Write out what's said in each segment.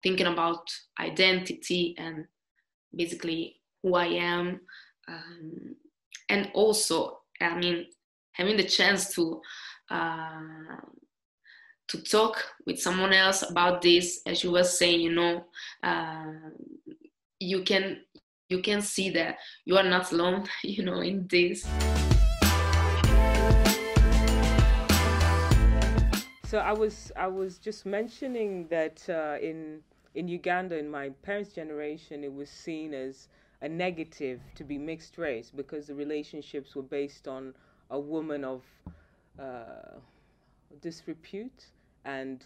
thinking about identity and basically who I am, and also, I mean, having the chance to talk with someone else about this, as you were saying, you can see that you are not alone, in this. So I was just mentioning that in Uganda, in my parents' generation, it was seen as a negative to be mixed race because the relationships were based on a woman of uh, disrepute and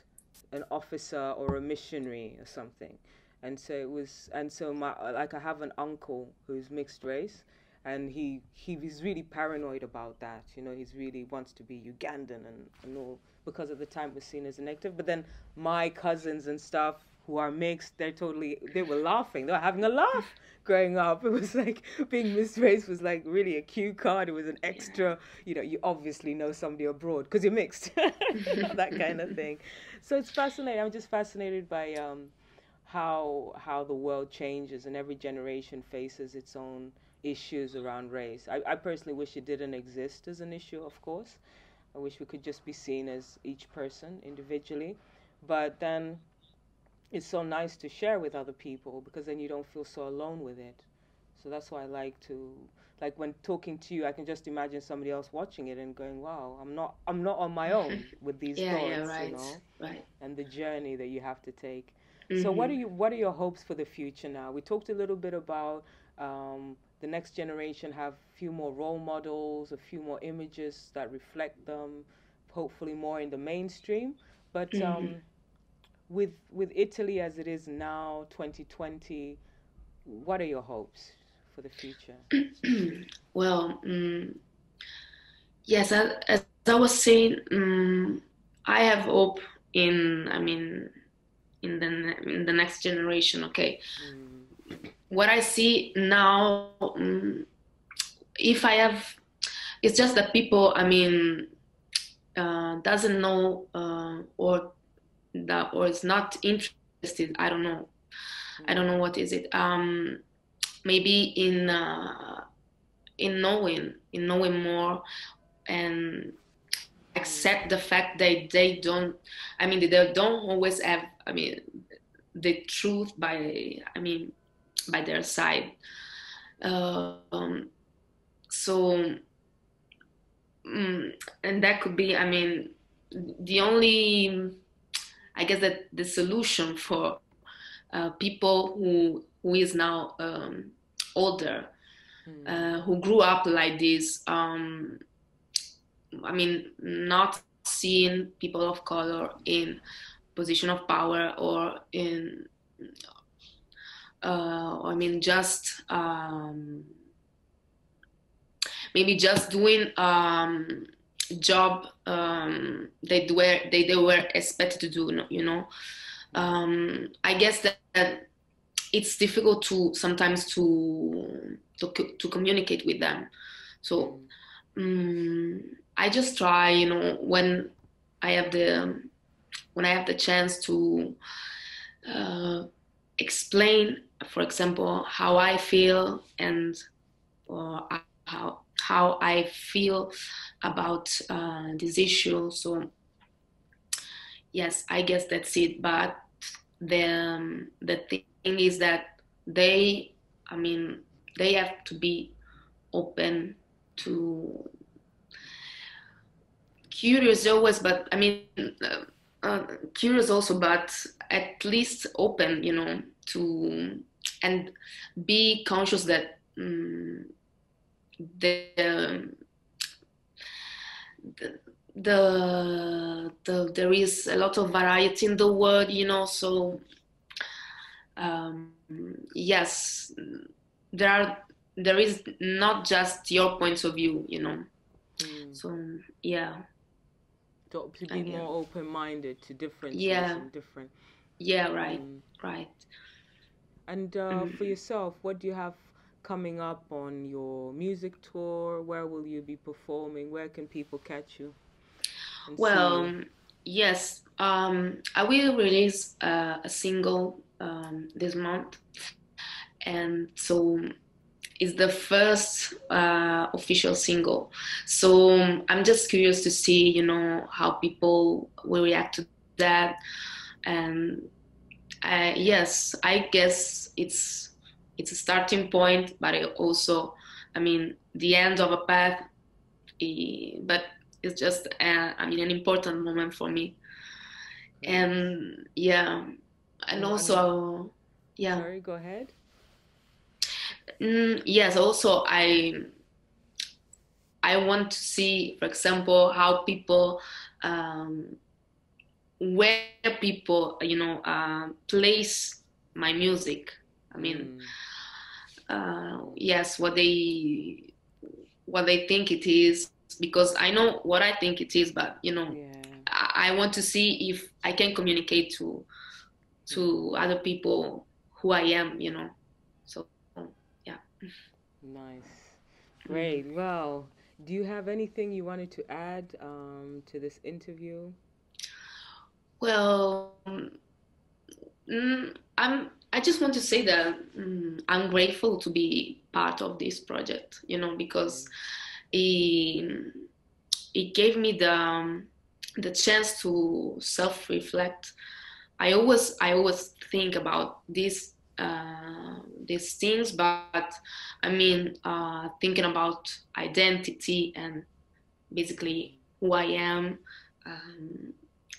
an officer or a missionary or something. And so it was, and so my like I have an uncle who's mixed race, and he's really paranoid about that. He's really wants to be Ugandan and all because at the time it was seen as a negative. But then my cousins and stuff who are mixed, they were laughing. They were having a laugh growing up. It was like being mixed race was like really a cue card. It was an extra, you obviously know somebody abroad because you're mixed, that kind of thing. So it's fascinating. I'm just fascinated by how the world changes and every generation faces its own issues around race. I personally wish it didn't exist as an issue, of course. I wish we could just be seen as each person individually. But then it's so nice to share with other people because then you don't feel so alone with it. So that's why I like when talking to you, I can just imagine somebody else watching it and going, "Wow, I'm not on my own with these Yeah, thoughts, right, right. and the journey that you have to take." So Mm-hmm. what are your hopes for the future now? We talked a little bit about the next generation have a few more role models, a few more images that reflect them, hopefully more in the mainstream. But Mm-hmm. with Italy as it is now, 2020, what are your hopes for the future? Well, yes, as I was saying, I have hope I mean, in the next generation. Okay, Mm, what I see now, if I have, it's just that people, I mean, doesn't know, or is not interested. I don't know. I don't know mm, what is it. Maybe in knowing more, and accept the mm, fact that they don't. I mean, they don't always have. I mean, the truth by their side. Um, so, and that could be. I mean, the only. I guess that the solution for people who is now older, mm, who grew up like this. I mean, not seeing people of color in position of power, or in, I mean, just maybe just doing job they were expected to do. I guess that it's difficult to sometimes to communicate with them. So, mm, I just try, I have the when I have the chance to uh, explain, for example, how I feel, and or how I feel about this issue. So yes, I guess that's it. But the thing is that they, I mean, they have to be open to curious always, but I mean, curious also, but at least open, to, and be conscious that the, there is a lot of variety in the world, um, yes, there are there is not just your point of view. mm. So yeah, To I be guess. more open-minded to differences Yeah, and different. yeah, right, Mm. right. And for Mm. yourself, what do you have coming up on your music tour? Where will you be performing? Where can people catch you and see Well, you? yes. I will release a single this month, and so it's the first official single. So I'm just curious to see, how people will react to that. And yes, I guess it's a starting point, but it also, I mean, the end of a path. But it's just, an important moment for me. Great. And yeah, and And also, yeah. sorry, go ahead. Yes, also I want to see, for example, how people, um, where people, place my music. I mean, Mm, yes, what they think it is, because I know what I think it is, but yeah, I want to see if I can communicate yeah. to other people who I am. So yeah. Nice. Mm. Great. Well, do you have anything you wanted to add to this interview? Well, I just want to say that I'm grateful to be part of this project, because Great. it, it gave me the chance to self-reflect. I always think about these things, but I mean, thinking about identity and basically who I am, um,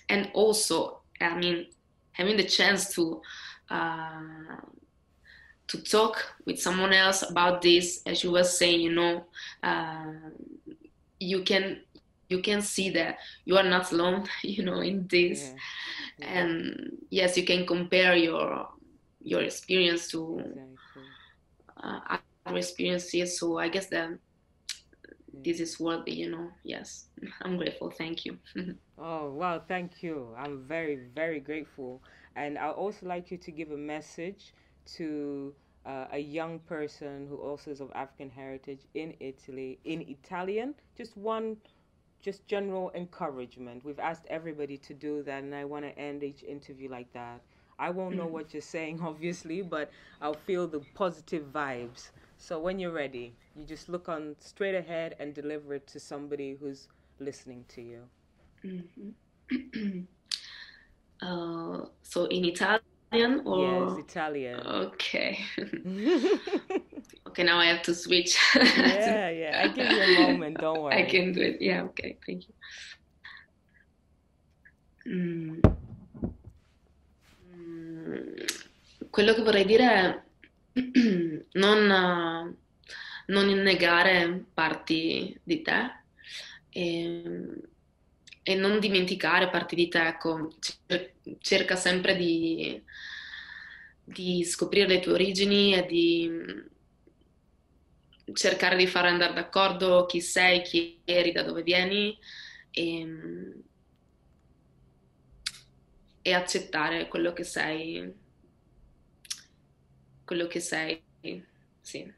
and also, I mean, having the chance uh, to talk with someone else about this, as you were saying, uh, you can you can see that you are not alone, in this. Yeah, yeah, And yes, you can compare your experience to exactly. other experiences. So I guess that this Yeah. is worthy, Yes, I'm grateful. Thank you. Oh, wow, thank you. I'm very, very grateful. And I'd also like you to give a message to a young person who also is of African heritage in Italy, in Italian. Just one, just general encouragement. We've asked everybody to do that, and I want to end each interview like that. I won't know what you're saying, obviously, but I'll feel the positive vibes. So when you're ready, you just look on straight ahead and deliver it to somebody who's listening to you. Mhm. So in Italian Yes, or Italian. okay. Yeah, Okay, now I have to switch. yeah. I give you a moment, don't I worry. can do it. Yeah, okay, thank you. Mm, mm, Quello che vorrei dire è non negare parti di te e, e non dimenticare parti di te. Ecco, cerca sempre di scoprire le tue origini e di cercare di far andare d'accordo chi sei, chi eri, da dove vieni e, e accettare quello che sei, sì.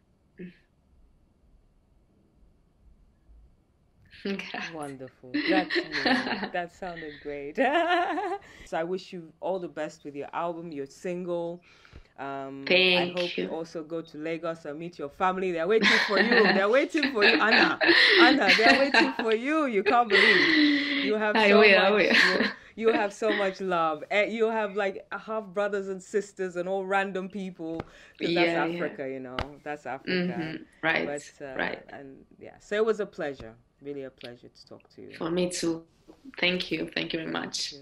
Grazie. Wonderful. That's me. That sounded great. So I wish you all the best with your album, your single. I Thank hope you you. also go to Lagos and meet your family. They're waiting for you. They're waiting for you, Anna. Anna, they're waiting for you. You can't believe. You have I so will, I much. will. You have so much love. You have like half brothers and sisters and all random people because that's Yeah, yeah. Africa, That's Africa. Right, But right. and yeah, so it was a pleasure. Really a pleasure to talk to you. For me too. Thank you. Thank you very Thank much. you.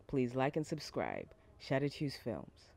Please like and subscribe. Shattered Hues Films.